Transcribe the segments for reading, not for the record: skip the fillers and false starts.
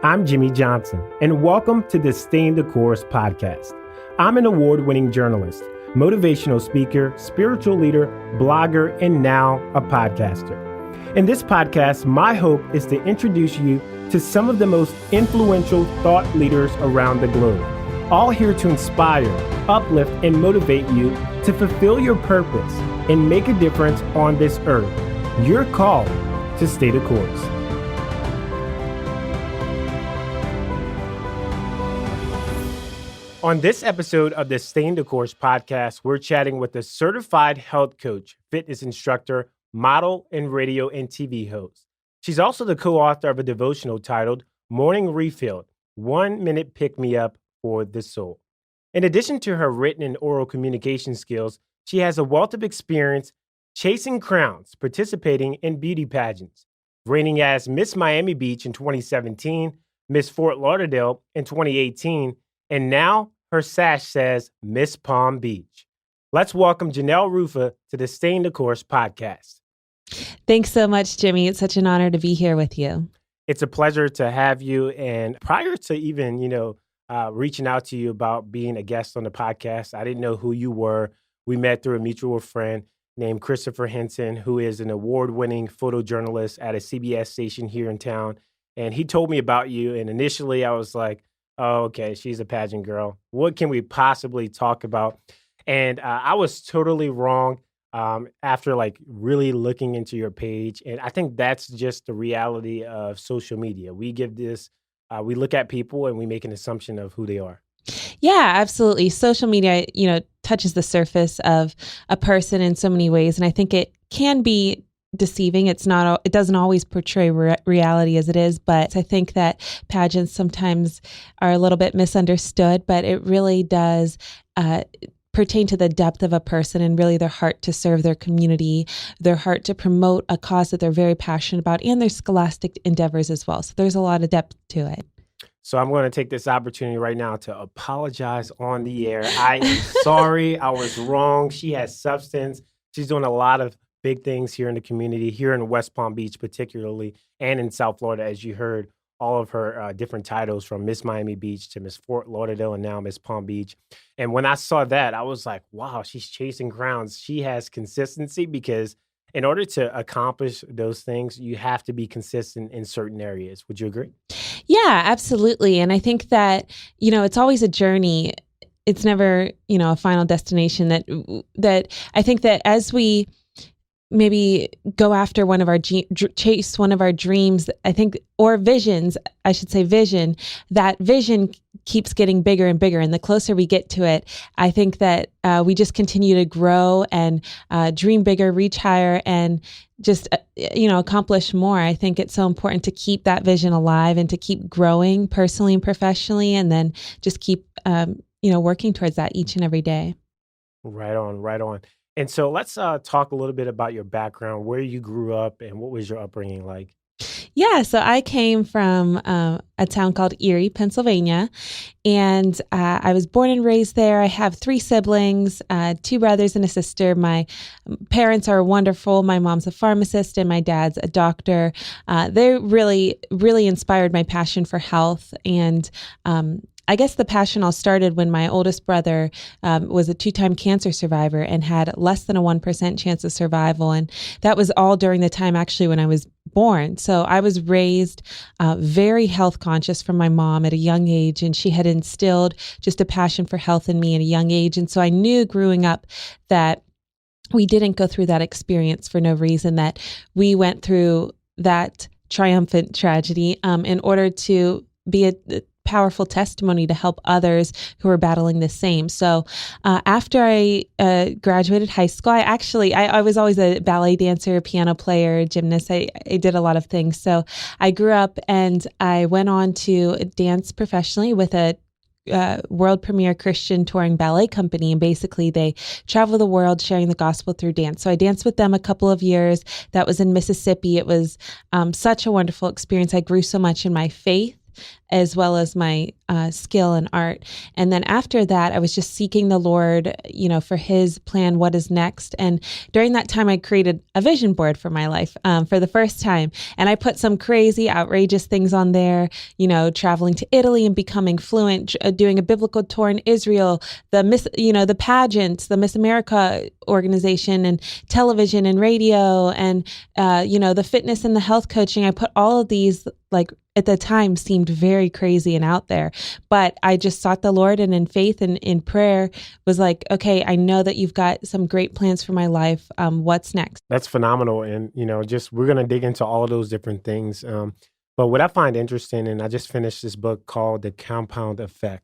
I'm Jimmy Johnson, and welcome to the Stay the Course podcast. I'm an award-winning journalist, motivational speaker, spiritual leader, blogger, and now a podcaster. In this podcast, my hope is to introduce you to some of the most influential thought leaders around the globe, all here to inspire, uplift, and motivate you to fulfill your purpose and make a difference on this earth. You're called to stay the course. On this episode of the Stay the Course podcast, we're chatting with a certified health coach, fitness instructor, model, and radio and TV host. She's also the co-author of a devotional titled Morning Refilled, 1 Minute Pick-Me-Up for the Soul. In addition to her written and oral communication skills, she has a wealth of experience chasing crowns, participating in beauty pageants, reigning as Miss Miami Beach in 2017, Miss Fort Lauderdale in 2018, and now her sash says Miss Palm Beach. Let's welcome Janelle Rufa to the Stay the Course podcast. Thanks so much, Jimmy. It's such an honor to be here with you. It's a pleasure to have you. And prior to even, reaching out to you about being a guest on the podcast, I didn't know who you were. We met through a mutual friend named Christopher Henson, who is an award-winning photojournalist at a CBS station here in town. And he told me about you. And initially I was like, oh, okay, she's a pageant girl. What can we possibly talk about? And I was totally wrong after really looking into your page. And I think that's just the reality of social media. We we look at people and we make an assumption of who they are. Yeah, absolutely. Social media, touches the surface of a person in so many ways. And I think it can be deceiving. It doesn't always portray reality as it is, but I think that pageants sometimes are a little bit misunderstood, but it really does pertain to the depth of a person and really their heart to serve their community, their heart to promote a cause that they're very passionate about, and their scholastic endeavors as well. So there's a lot of depth to it. So I'm going to take this opportunity right now to apologize on the air. I am sorry. I was wrong. She has substance. She's doing a lot of big things here in the community, here in West Palm Beach particularly, and in South Florida, as you heard, all of her different titles from Miss Miami Beach to Miss Fort Lauderdale and now Miss Palm Beach. And when I saw that, I was like, wow, she's chasing crowns. She has consistency because in order to accomplish those things, you have to be consistent in certain areas. Would you agree? Yeah, absolutely. And I think that, it's always a journey. It's never, a final destination that I think that as we maybe go after chase one of our dreams, I think, or visions, I should say vision, that vision keeps getting bigger and bigger. And the closer we get to it, I think that we just continue to grow and dream bigger, reach higher, and just, accomplish more. I think it's so important to keep that vision alive and to keep growing personally and professionally, and then just keep, working towards that each and every day. Right on, right on. And so let's talk a little bit about your background, where you grew up and what was your upbringing like? Yeah, so I came from a town called Erie, Pennsylvania, and I was born and raised there. I have 3 siblings, 2 brothers and a sister. My parents are wonderful. My mom's a pharmacist and my dad's a doctor. They really, really inspired my passion for health, and I guess the passion all started when my oldest brother was a 2-time cancer survivor and had less than a 1% chance of survival. And that was all during the time actually when I was born. So I was raised very health conscious from my mom at a young age, and she had instilled just a passion for health in me at a young age. And so I knew growing up that we didn't go through that experience for no reason, that we went through that triumphant tragedy in order to be a powerful testimony to help others who are battling the same. So after I graduated high school, I was always a ballet dancer, piano player, gymnast. I did a lot of things. So I grew up and I went on to dance professionally with a world premiere Christian touring ballet company. And basically they travel the world sharing the gospel through dance. So I danced with them a couple of years. That was in Mississippi. It was such a wonderful experience. I grew so much in my faith. as well as my skill in art. And then after that, I was just seeking the Lord, for his plan, what is next. And during that time, I created a vision board for my life for the first time. And I put some crazy, outrageous things on there, traveling to Italy and becoming fluent, doing a biblical tour in Israel, the pageants, the Miss America organization, and television and radio, and, the fitness and the health coaching. I put all of these, like, at the time seemed very crazy and out there, but I just sought the Lord, and in faith and in prayer was like, okay, I know that you've got some great plans for my life. What's next? That's phenomenal. And, we're going to dig into all of those different things. But what I find interesting, and I just finished this book called The Compound Effect,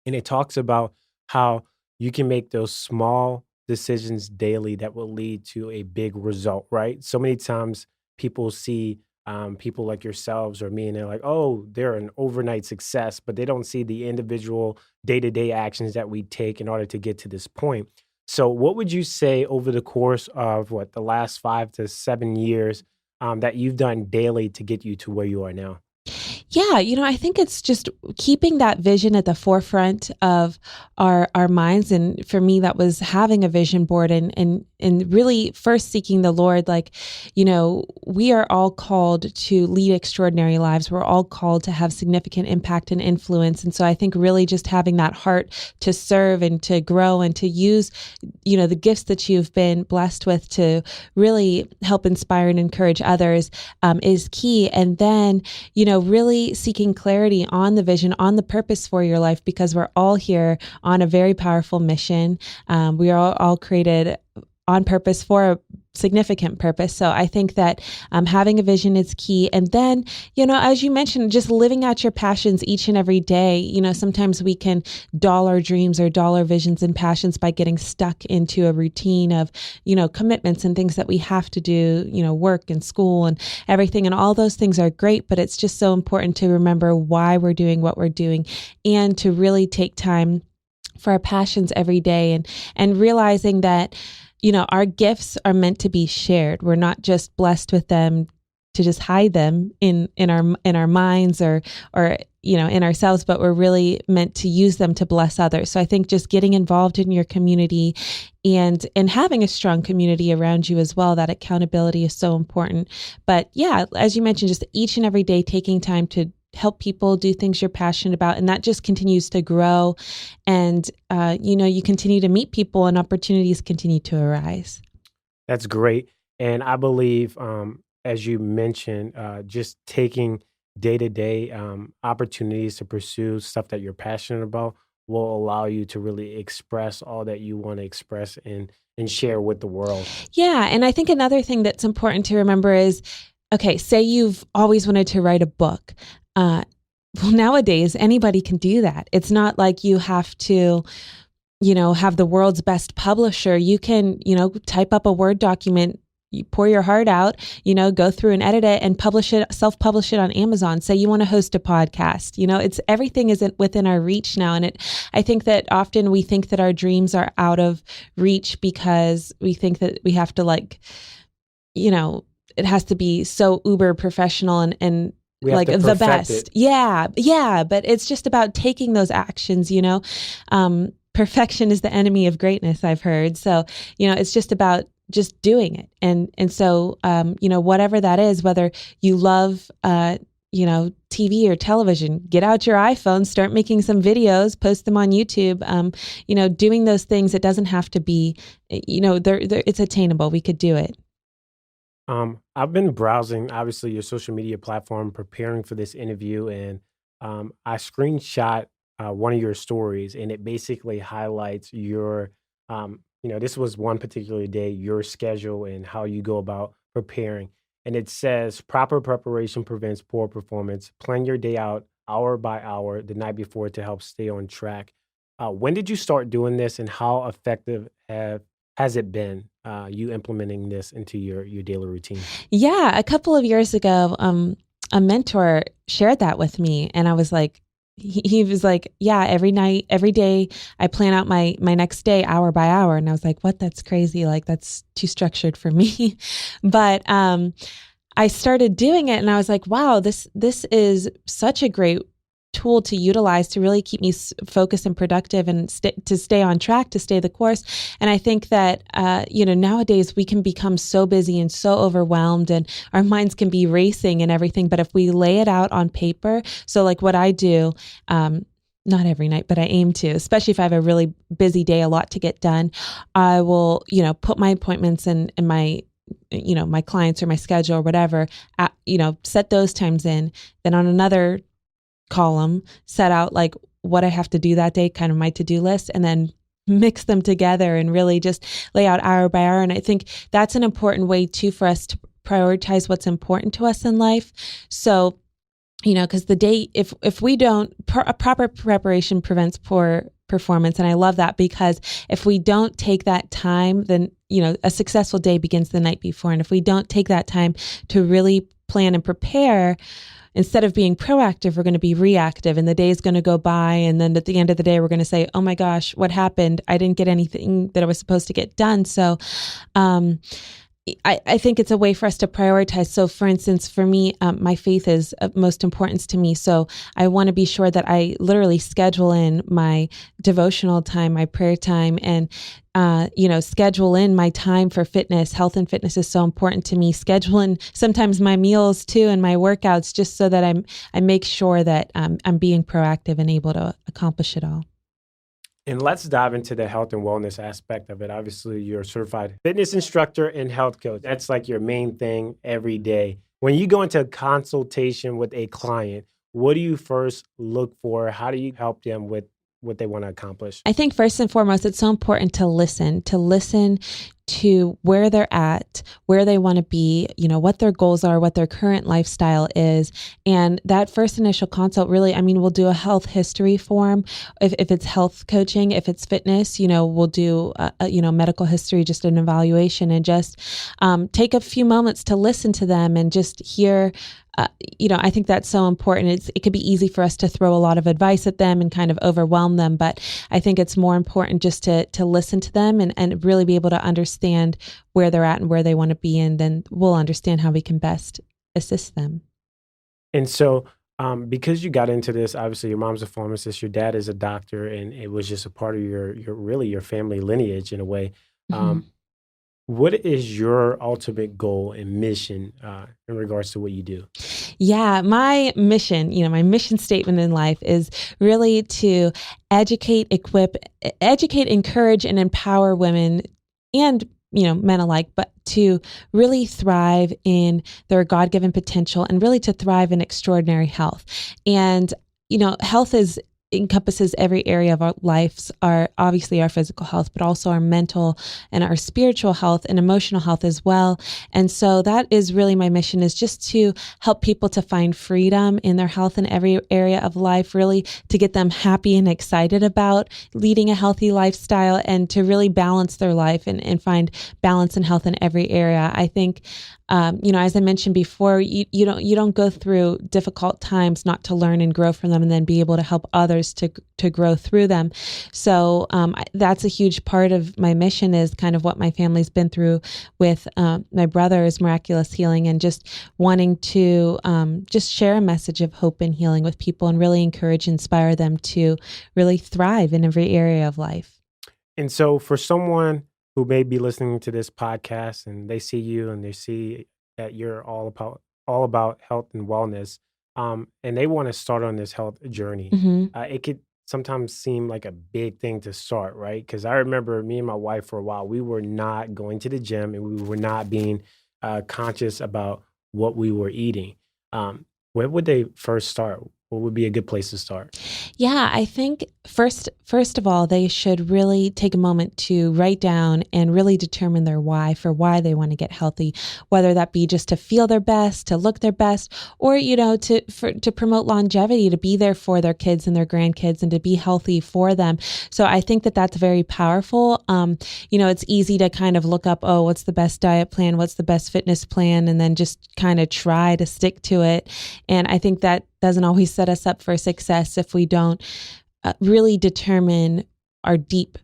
and it talks about how you can make those small decisions daily that will lead to a big result, right? So many times people see people like yourselves or me, and they're like, oh, they're an overnight success, but they don't see the individual day-to-day actions that we take in order to get to this point. So what would you say over the course of the last 5 to 7 years that you've done daily to get you to where you are now? Yeah, I think it's just keeping that vision at the forefront of our minds. And for me, that was having a vision board and really first seeking the Lord. Like, we are all called to lead extraordinary lives. We're all called to have significant impact and influence. And so I think really just having that heart to serve and to grow and to use, the gifts that you've been blessed with to really help inspire and encourage others is key. And then, really seeking clarity on the vision, on the purpose for your life, because we're all here on a very powerful mission. We are all created on purpose for a significant purpose. So I think that having a vision is key. And then, as you mentioned, just living out your passions each and every day. Sometimes we can dull our dreams or dull our visions and passions by getting stuck into a routine of, commitments and things that we have to do, work and school and everything. And all those things are great, but it's just so important to remember why we're doing what we're doing and to really take time for our passions every day and realizing that our gifts are meant to be shared. We're not just blessed with them to just hide them in our minds or in ourselves, but we're really meant to use them to bless others. So I think just getting involved in your community and having a strong community around you as well, that accountability is so important. But yeah, as you mentioned, just each and every day taking time to help people do things you're passionate about. And that just continues to grow. And, you continue to meet people and opportunities continue to arise. That's great. And I believe, as you mentioned, just taking day-to-day opportunities to pursue stuff that you're passionate about will allow you to really express all that you want to express and share with the world. Yeah. And I think another thing that's important to remember is, okay, say you've always wanted to write a book. Well, nowadays, anybody can do that. It's not like you have to, have the world's best publisher. You can, type up a Word document, you pour your heart out, go through and edit it and self-publish it on Amazon. Say you want to host a podcast, it's everything is within our reach now. And I think that often we think that our dreams are out of reach because we think that we have to it has to be so uber professional and like the best. Yeah. But it's just about taking those actions, perfection is the enemy of greatness, I've heard. So, it's just about just doing it. And so, whatever that is, whether you love, TV or television, get out your iPhone, start making some videos, post them on YouTube, doing those things. It doesn't have to be, it's attainable. We could do it. I've been browsing, obviously, your social media platform, preparing for this interview, and I screenshot one of your stories, and it basically highlights your, this was one particular day, your schedule and how you go about preparing. And it says, proper preparation prevents poor performance. Plan your day out hour by hour the night before to help stay on track. When did you start doing this, and how effective has it been, you implementing this into your daily routine? Yeah, a couple of years ago, a mentor shared that with me, and I was like, he was like, yeah, every day, I plan out my next day hour by hour, and I was like, what? That's crazy. Like, that's too structured for me. But I started doing it and I was like, wow, this is such a great tool to utilize to really keep me focused and productive and to stay on track, to stay the course. And I think that, nowadays we can become so busy and so overwhelmed and our minds can be racing and everything. But if we lay it out on paper, so like what I do, not every night, but I aim to, especially if I have a really busy day, a lot to get done, I will, put my appointments and my my clients or my schedule or whatever, set those times in. Then on another column, set out like what I have to do that day, kind of my to-do list, and then mix them together and really just lay out hour by hour. And I think that's an important way too for us to prioritize what's important to us in life. So, because the day, if we don't, proper preparation prevents poor performance. And I love that because if we don't take that time, then, a successful day begins the night before. And if we don't take that time to really plan and prepare, instead of being proactive, we're going to be reactive and the day is going to go by. And then at the end of the day, we're going to say, oh my gosh, what happened? I didn't get anything that I was supposed to get done. So, I think it's a way for us to prioritize. So for instance, for me, my faith is of most importance to me. So I want to be sure that I literally schedule in my devotional time, my prayer time, and schedule in my time for fitness. Health and fitness is so important to me. Schedule in sometimes my meals too and my workouts, just so that I make sure that I'm being proactive and able to accomplish it all. And let's dive into the health and wellness aspect of it. Obviously, you're a certified fitness instructor and health coach. That's like your main thing every day. When you go into a consultation with a client, what do you first look for? How do you help them with what they want to accomplish? I think first and foremost, it's so important to listen to where they're at, where they want to be, what their goals are, what their current lifestyle is. And that first initial consult really, we'll do a health history form. If it's health coaching, if it's fitness, we'll do, medical history, just an evaluation, and just take a few moments to listen to them and just hear. I think that's so important. It could be easy for us to throw a lot of advice at them and kind of overwhelm them, but I think it's more important just to listen to them and really be able to understand where they're at and where they want to be, and then we'll understand how we can best assist them. And so, because you got into this, obviously your mom's a pharmacist, your dad is a doctor, and it was just a part of your family lineage in a way. Mm-hmm. What is your ultimate goal and mission in regards to what you do? Yeah, my mission, my mission statement in life is really to educate, encourage, and empower women and men alike, but to really thrive in their God-given potential and really to thrive in extraordinary health. And health encompasses every area of our lives, obviously our physical health, but also our mental and our spiritual health and emotional health as well. And so that is really my mission, is just to help people to find freedom in their health in every area of life, really to get them happy and excited about leading a healthy lifestyle and to really balance their life and find balance and health in every area. I think as I mentioned before, you don't go through difficult times not to learn and grow from them and then be able to help others to grow through them. So that's a huge part of my mission, is kind of what my family's been through with my brother's miraculous healing, and just wanting to just share a message of hope and healing with people and really encourage and inspire them to really thrive in every area of life. And so for someone who may be listening to this podcast and they see you and they see that you're all about health and wellness, and they want to start on this health journey, Mm-hmm. it could sometimes seem like a big thing to start, right? Because I remember me and my wife for a while, we were not going to the gym and we were not being conscious about what we were eating. Where would they first start? What would be a good place to start? Yeah, I think first of all, they should really take a moment to write down and really determine their why they want to get healthy, whether that be just to feel their best, to look their best, or, to promote longevity, to be there for their kids and their grandkids and to be healthy for them. So I think that that's very powerful. It's easy to kind of look up, what's the best diet plan? What's the best fitness plan? And then just kind of try to stick to it. And I think that doesn't always set us up for success if we don't really determine our deep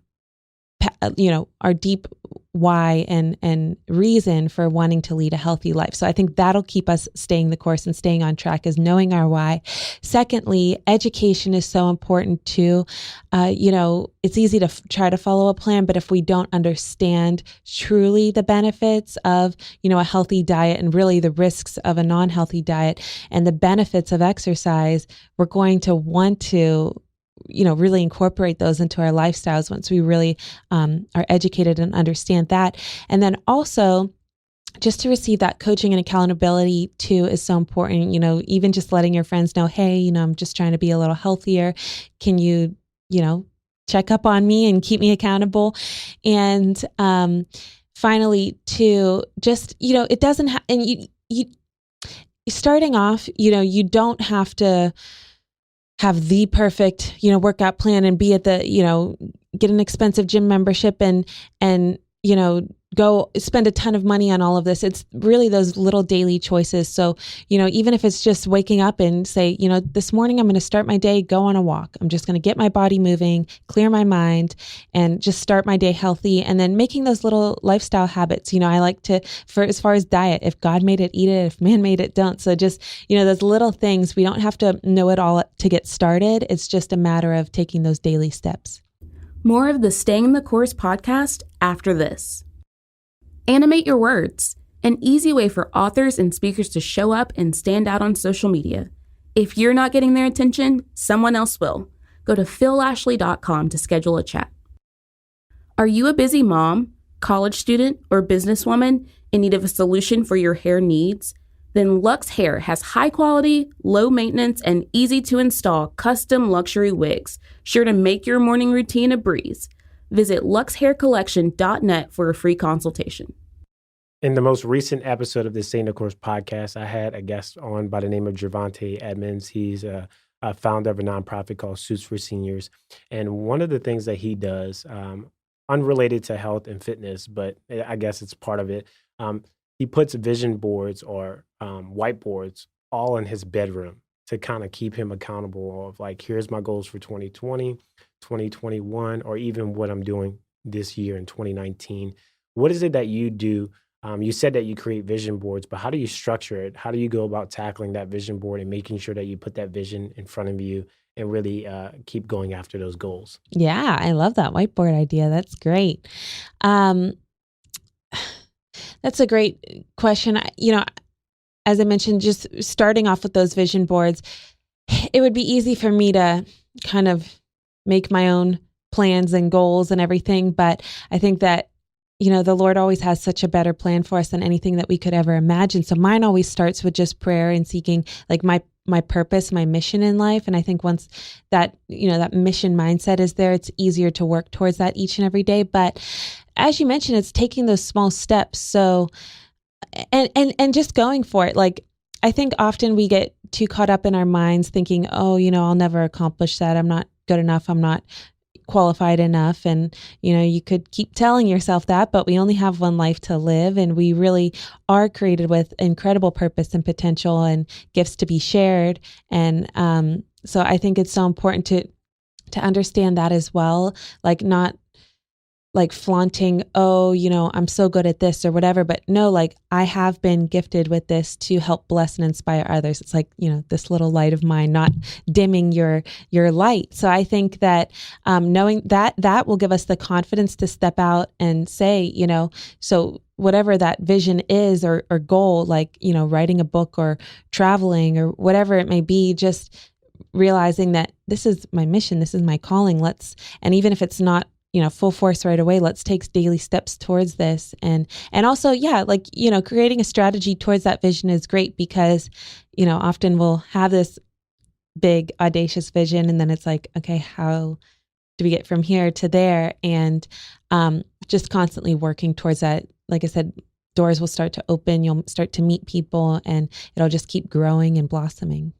our deep why and reason for wanting to lead a healthy life. So I think that'll keep us staying the course and staying on track, is knowing our why. Secondly, education is so important too. It's easy to try to follow a plan, but if we don't understand truly the benefits of, a healthy diet and really the risks of a non-healthy diet and the benefits of exercise, we're going to want to really incorporate those into our lifestyles once we really are educated and understand that. And then also, just to receive that coaching and accountability too is so important. Even just letting your friends know, hey, I'm just trying to be a little healthier. Can you, check up on me and keep me accountable? And finally, to just, it doesn't and you starting off, you don't have to have the perfect, workout plan and be at the, get an expensive gym membership and, go spend a ton of money on all of this. It's really those little daily choices. So, even if it's just waking up and say, this morning I'm going to start my day, go on a walk. I'm just going to get my body moving, clear my mind, and just start my day healthy. And then making those little lifestyle habits. I like to, for as far as diet, if God made it, eat it. If man made it, don't. So just, those little things, we don't have to know it all to get started. It's just a matter of taking those daily steps. More of the Staying the Course podcast after this. Animate your words, an easy way for authors and speakers to show up and stand out on social media. If you're not getting their attention, someone else will. Go to phillashley.com to schedule a chat. Are you a busy mom, college student, or businesswoman in need of a solution for your hair needs? Then Luxe Hair has high quality, low maintenance, and easy to install custom luxury wigs, sure to make your morning routine a breeze. Visit luxhaircollection.net for a free consultation. In the most recent episode of the Staying the Course podcast, I had a guest on by the name of Gervonta Edmonds. He's a founder of a nonprofit called Suits for Seniors. And one of the things that he does, unrelated to health and fitness, but I guess it's part of it, he puts vision boards or whiteboards all in his bedroom to kind of keep him accountable of like, here's my goals for 2020, 2021, or even what I'm doing this year in 2019. What is it that you do? You said that you create vision boards, but how do you structure it? How do you go about tackling that vision board and making sure that you put that vision in front of you and really keep going after those goals? Yeah, I love that whiteboard idea. That's great. That's a great question. As I mentioned, just starting off with those vision boards, it would be easy for me to kind of make my own plans and goals and everything. But I think that, the Lord always has such a better plan for us than anything that we could ever imagine. So mine always starts with just prayer and seeking like my purpose, my mission in life. And I think once that, that mission mindset is there, it's easier to work towards that each and every day. But as you mentioned, it's taking those small steps. So, and just going for it. Like, I think often we get too caught up in our minds thinking, oh, I'll never accomplish that. I'm not good enough. I'm not qualified enough. And, you could keep telling yourself that, but we only have one life to live. And we really are created with incredible purpose and potential and gifts to be shared. And so I think it's so important to understand that as well, like not like flaunting, oh, I'm so good at this or whatever, but no, like I have been gifted with this to help bless and inspire others. It's like, this little light of mine, not dimming your light. So I think that knowing that will give us the confidence to step out and say, so whatever that vision is or goal, like, writing a book or traveling or whatever it may be, just realizing that this is my mission, this is my calling. And even if it's not full force right away, let's take daily steps towards this. And also, yeah, like, creating a strategy towards that vision is great because, often we'll have this big audacious vision and then it's like, okay, how do we get from here to there? And just constantly working towards that. Like I said, doors will start to open, you'll start to meet people and it'll just keep growing and blossoming.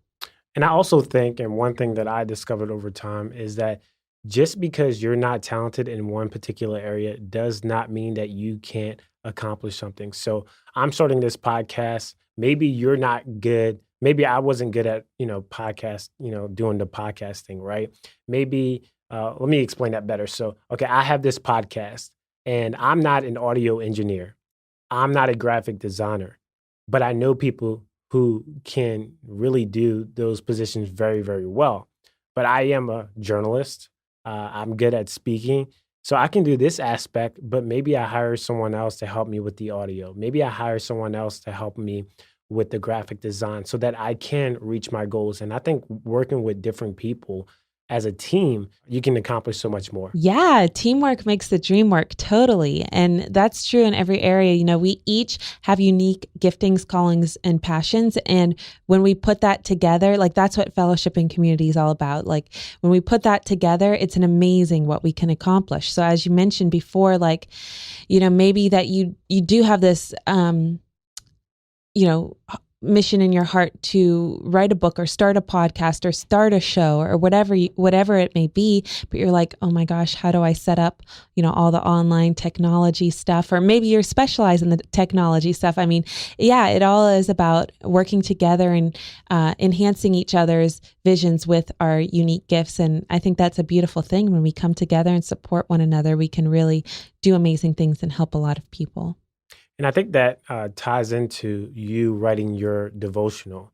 And I also think, and one thing that I discovered over time is that just because you're not talented in one particular area does not mean that you can't accomplish something. So I'm starting this podcast. Maybe you're not good. Maybe I wasn't good at, podcast, doing the podcasting, right? Maybe let me explain that better. So, okay, I have this podcast, and I'm not an audio engineer. I'm not a graphic designer, but I know people who can really do those positions very, very well. But I am a journalist. I'm good at speaking. So I can do this aspect, but maybe I hire someone else to help me with the audio. Maybe I hire someone else to help me with the graphic design so that I can reach my goals. And I think working with different people as a team, you can accomplish so much more. Yeah, teamwork makes the dream work, totally. And that's true in every area. You know, we each have unique giftings, callings, and passions. And when we put that together, like that's what fellowship and community is all about. Like when we put that together, it's an amazing what we can accomplish. So as you mentioned before, like, you know, maybe that you do have this, you know, mission in your heart to write a book or start a podcast or start a show or whatever it may be, but you're like, oh my gosh, how do I set up, you know, all the online technology stuff? Or maybe you're specialized in the technology stuff. I mean, yeah, it all is about working together and enhancing each other's visions with our unique gifts. And I think that's a beautiful thing. When we come together and support one another, we can really do amazing things and help a lot of people. And I think that ties into you writing your devotional.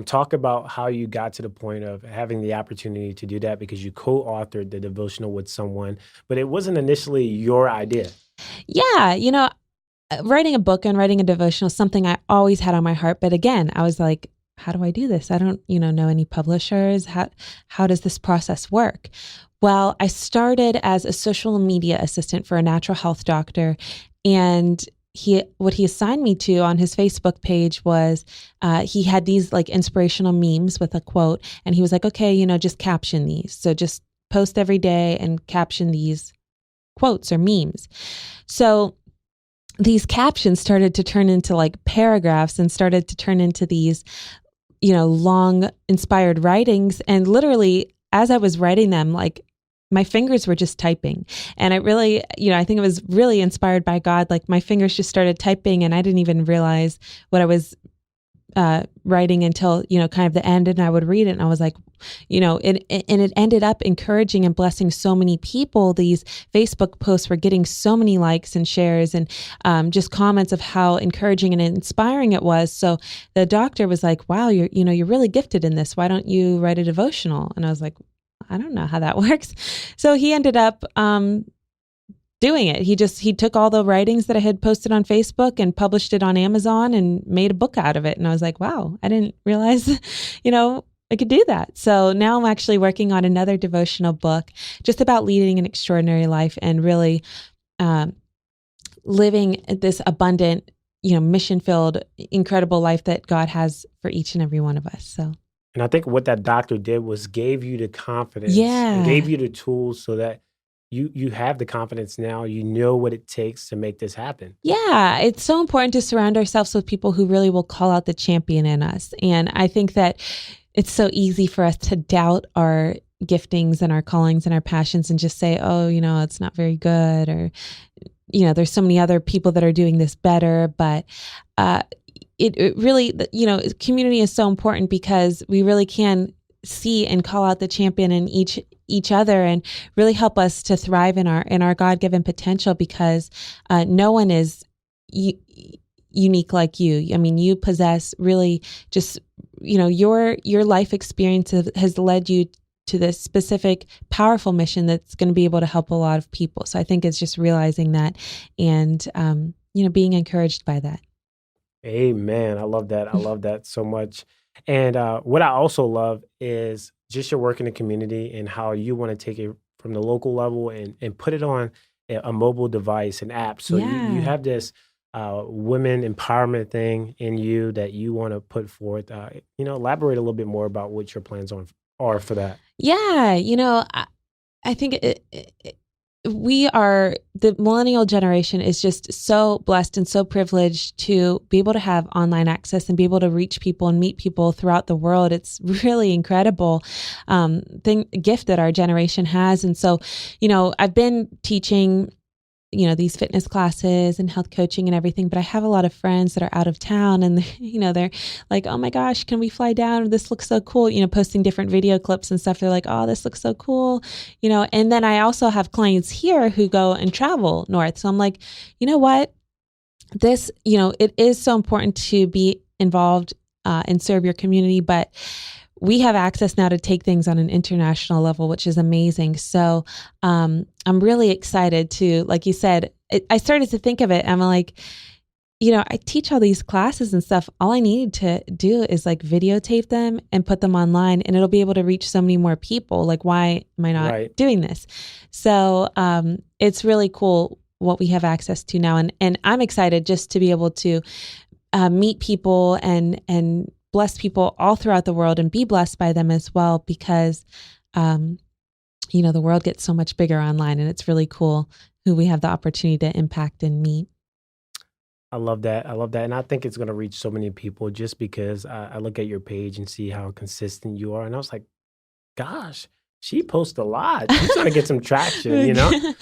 Talk about how you got to the point of having the opportunity to do that because you co-authored the devotional with someone, but it wasn't initially your idea. Yeah, you know, writing a book and writing a devotional is something I always had on my heart. But again, I was like, how do I do this? I don't, know any publishers. How does this process work? Well, I started as a social media assistant for a natural health doctor, and what he assigned me to on his Facebook page was he had these like inspirational memes with a quote, and he was like, okay, just caption these. So just post every day and caption these quotes or memes. So these captions started to turn into like paragraphs and started to turn into these, long inspired writings. And literally as I was writing them, like my fingers were just typing. And it really, I think it was really inspired by God. Like my fingers just started typing and I didn't even realize what I was writing until, kind of the end. And I would read it and I was like, it ended up encouraging and blessing so many people. These Facebook posts were getting so many likes and shares and just comments of how encouraging and inspiring it was. So the doctor was like, wow, you're really gifted in this. Why don't you write a devotional? And I was like, I don't know how that works. So he ended up doing it. He took all the writings that I had posted on Facebook and published it on Amazon and made a book out of it. And I was like, wow, I didn't realize, I could do that. So now I'm actually working on another devotional book just about leading an extraordinary life and really living this abundant, mission-filled, incredible life that God has for each and every one of us. So. And I think what that doctor did was gave you the confidence, and gave you the tools so that you have the confidence now. You know what it takes to make this happen. Yeah, it's so important to surround ourselves with people who really will call out the champion in us. And I think that it's so easy for us to doubt our giftings and our callings and our passions and just say, oh, it's not very good, or, there's so many other people that are doing this better. But it really, community is so important because we really can see and call out the champion in each other and really help us to thrive in our God-given potential, because no one is unique like you. I mean, you possess really just, your life experience has led you to this specific powerful mission that's going to be able to help a lot of people. So I think it's just realizing that and, being encouraged by that. Amen. I love that. I love that so much. And what I also love is just your work in the community and how you want to take it from the local level and put it on a mobile device, an app. So you have this women empowerment thing in you that you want to put forth. Elaborate a little bit more about what your plans are for that. Yeah, I think the millennial generation is just so blessed and so privileged to be able to have online access and be able to reach people and meet people throughout the world. It's really incredible gift that our generation has. And so, I've been teaching these fitness classes and health coaching and everything, but I have a lot of friends that are out of town and, they're like, oh my gosh, can we fly down? This looks so cool. Posting different video clips and stuff. They're like, oh, this looks so cool. And then I also have clients here who go and travel north. So I'm like, you know what? This, it is so important to be involved and serve your community, but we have access now to take things on an international level, which is amazing. So I'm really excited to, like you said, I started to think of it. I'm like, I teach all these classes and stuff. All I need to do is like videotape them and put them online, and it'll be able to reach so many more people. Like, why am I not doing this? So it's really cool what we have access to now. And I'm excited just to be able to meet people and bless people all throughout the world and be blessed by them as well, because, the world gets so much bigger online, and it's really cool who we have the opportunity to impact and meet. I love that. And I think it's going to reach so many people just because I look at your page and see how consistent you are. And I was like, gosh, she posts a lot. She's going to get some traction,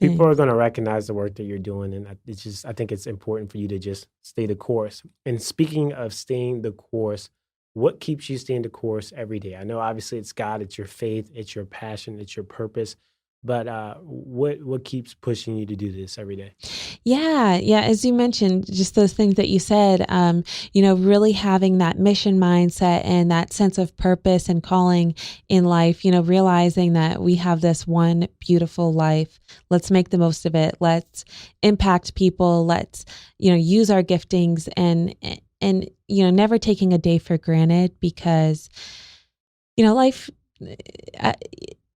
People are going to recognize the work that you're doing. And I think it's important for you to just stay the course. And speaking of staying the course, what keeps you staying the course every day? I know obviously it's God, it's your faith, it's your passion, it's your purpose. But what keeps pushing you to do this every day? Yeah. As you mentioned, just those things that you said, really having that mission mindset and that sense of purpose and calling in life, realizing that we have this one beautiful life. Let's make the most of it. Let's impact people. Let's, use our giftings and never taking a day for granted, because, life,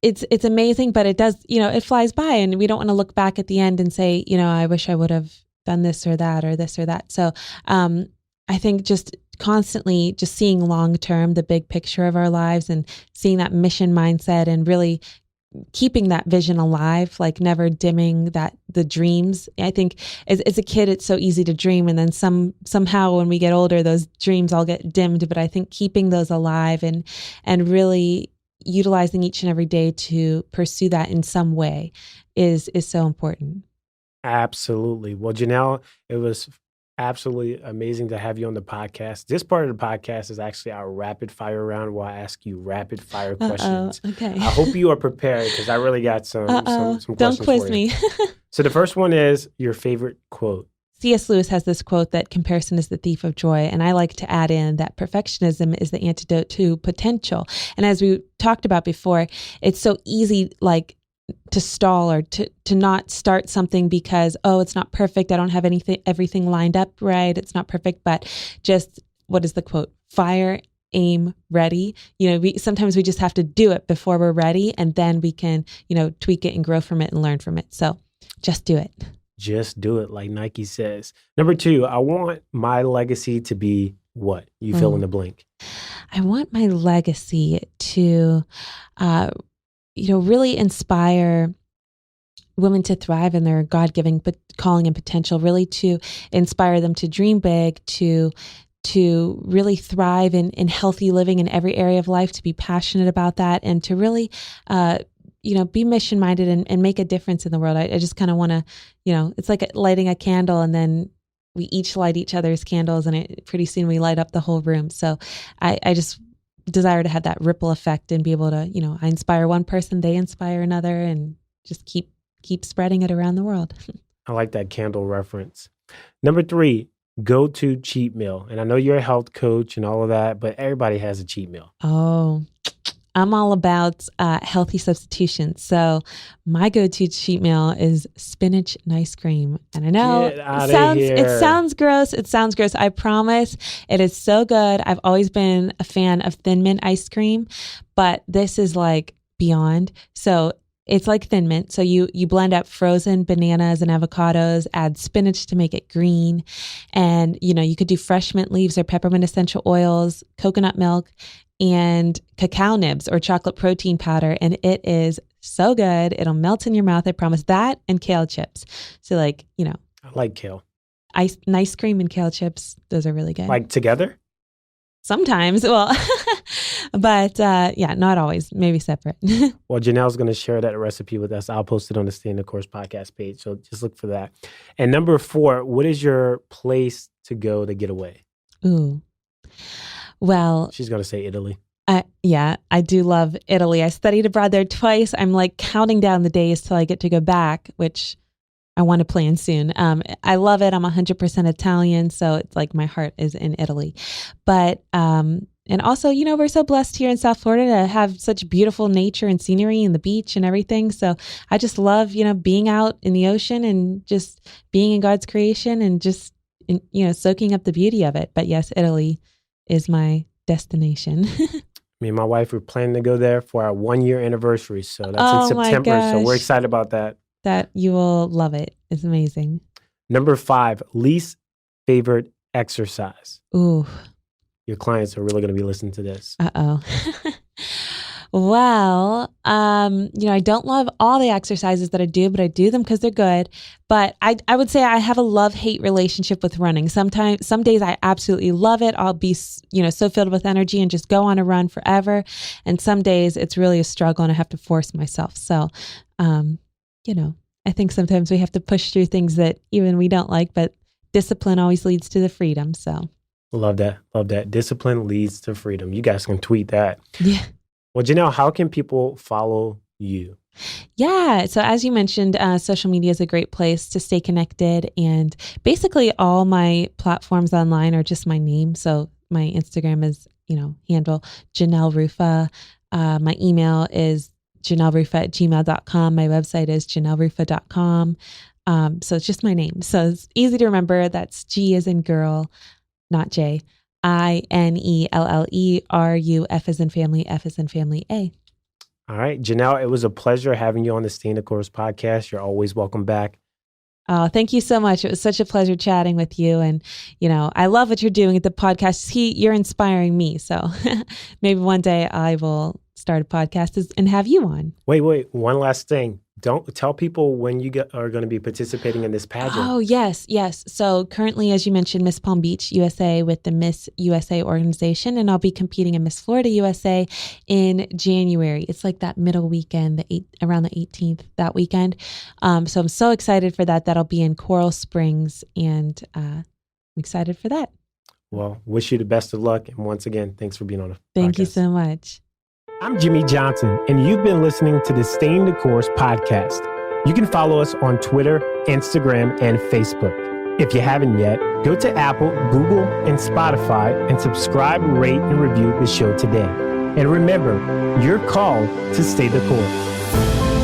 it's amazing, but it does, it flies by, and we don't want to look back at the end and say, I wish I would have done this or that or this or that. So I think just constantly just seeing long-term, the big picture of our lives, and seeing that mission mindset and really keeping that vision alive, like never dimming the dreams. I think as a kid, it's so easy to dream, and then somehow when we get older, those dreams all get dimmed. But I think keeping those alive and really utilizing each and every day to pursue that in some way is so important. Absolutely. Well, Janelle, it was absolutely amazing to have you on the podcast. This part of the podcast is actually our rapid fire round, where I ask you rapid fire questions. Okay. I hope you are prepared, because I really got some questions. Don't quiz me. So the first one is your favorite quote. C.S. Lewis has this quote that comparison is the thief of joy. And I like to add in that perfectionism is the antidote to potential. And as we talked about before, it's so easy to stall or to not start something because, it's not perfect. I don't have everything lined up right. It's not perfect. But just, what is the quote? Fire, aim, ready. Sometimes we just have to do it before we're ready, and then we can, tweak it and grow from it and learn from it. So just do it. Just do it, like Nike says. Number 2, I want my legacy to be what? You fill in the blank. I want my legacy to, really inspire women to thrive in their God-given calling and potential, really to inspire them to dream big, to really thrive in healthy living in every area of life, to be passionate about that, and to really, be mission minded and make a difference in the world. I just kind of want to, it's like lighting a candle, and then we each light each other's candles, and pretty soon we light up the whole room. So I just desire to have that ripple effect and be able to, I inspire one person, they inspire another, and just keep spreading it around the world. I like that candle reference. Number 3, go-to cheat meal. And I know you're a health coach and all of that, but everybody has a cheat meal. Oh, I'm all about healthy substitutions. So my go-to cheat meal is spinach and ice cream. And I know it sounds gross. I promise it is so good. I've always been a fan of Thin Mint ice cream, but this is like beyond. So it's like Thin Mint. So you blend up frozen bananas and avocados, add spinach to make it green. And, you could do fresh mint leaves or peppermint essential oils, coconut milk, and cacao nibs or chocolate protein powder. And it is so good. It'll melt in your mouth. I promise. That and kale chips. So I like kale. Ice cream and kale chips. Those are really good. Like together? Sometimes. Well, But yeah, not always, maybe separate. Well, Janelle's going to share that recipe with us. I'll post it on the Stay in the Course podcast page. So just look for that. And number 4, what is your place to go to get away? Ooh. Well, She's going to say Italy. Yeah, I do love Italy. I studied abroad there twice. I'm like counting down the days till I get to go back, which I want to plan soon. I love it. I'm 100% Italian, so it's like my heart is in Italy. But and also, we're so blessed here in South Florida to have such beautiful nature and scenery and the beach and everything. So I just love, being out in the ocean and just being in God's creation and just, soaking up the beauty of it. But yes, Italy is my destination. Me and my wife were planning to go there for our 1-year anniversary. So that's in September. So we're excited about that. That you will love it. It's amazing. Number 5, least favorite exercise. Ooh. Your clients are really going to be listening to this. Uh-oh. Well, I don't love all the exercises that I do, but I do them because they're good. But I would say I have a love-hate relationship with running. Some days I absolutely love it. I'll be, so filled with energy and just go on a run forever. And some days it's really a struggle and I have to force myself. So, I think sometimes we have to push through things that even we don't like, but discipline always leads to the freedom. So. Love that. Love that. Discipline leads to freedom. You guys can tweet that. Yeah. Well, Janelle, how can people follow you? Yeah. So as you mentioned, social media is a great place to stay connected. And basically all my platforms online are just my name. So my Instagram is, handle Janelle Rufa. My email is janellerufa@gmail.com. My website is janellerufa.com. So it's just my name. So it's easy to remember. That's G as in girl, not J. INELLERU, F as in family, F as in family, A. All right, Janelle, it was a pleasure having you on the Stay in the Course podcast. You're always welcome back. Oh, thank you so much. It was such a pleasure chatting with you. And, I love what you're doing at the podcast. You're inspiring me. So maybe one day I will start a podcast and have you on. Wait. One last thing. Don't tell people when you are going to be participating in this pageant. Oh, yes. So currently, as you mentioned, Miss Palm Beach, USA with the Miss USA organization, and I'll be competing in Miss Florida, USA in January. It's like that middle weekend, around the 18th, that weekend. So I'm so excited for that. That'll be in Coral Springs, and I'm excited for that. Well, wish you the best of luck. And once again, thanks for being on the podcast. Thank you so much. I'm Jimmy Johnson, and you've been listening to the Stay in the Course podcast. You can follow us on Twitter, Instagram, and Facebook. If you haven't yet, go to Apple, Google, and Spotify and subscribe, rate, and review the show today. And remember, you're called to stay the course.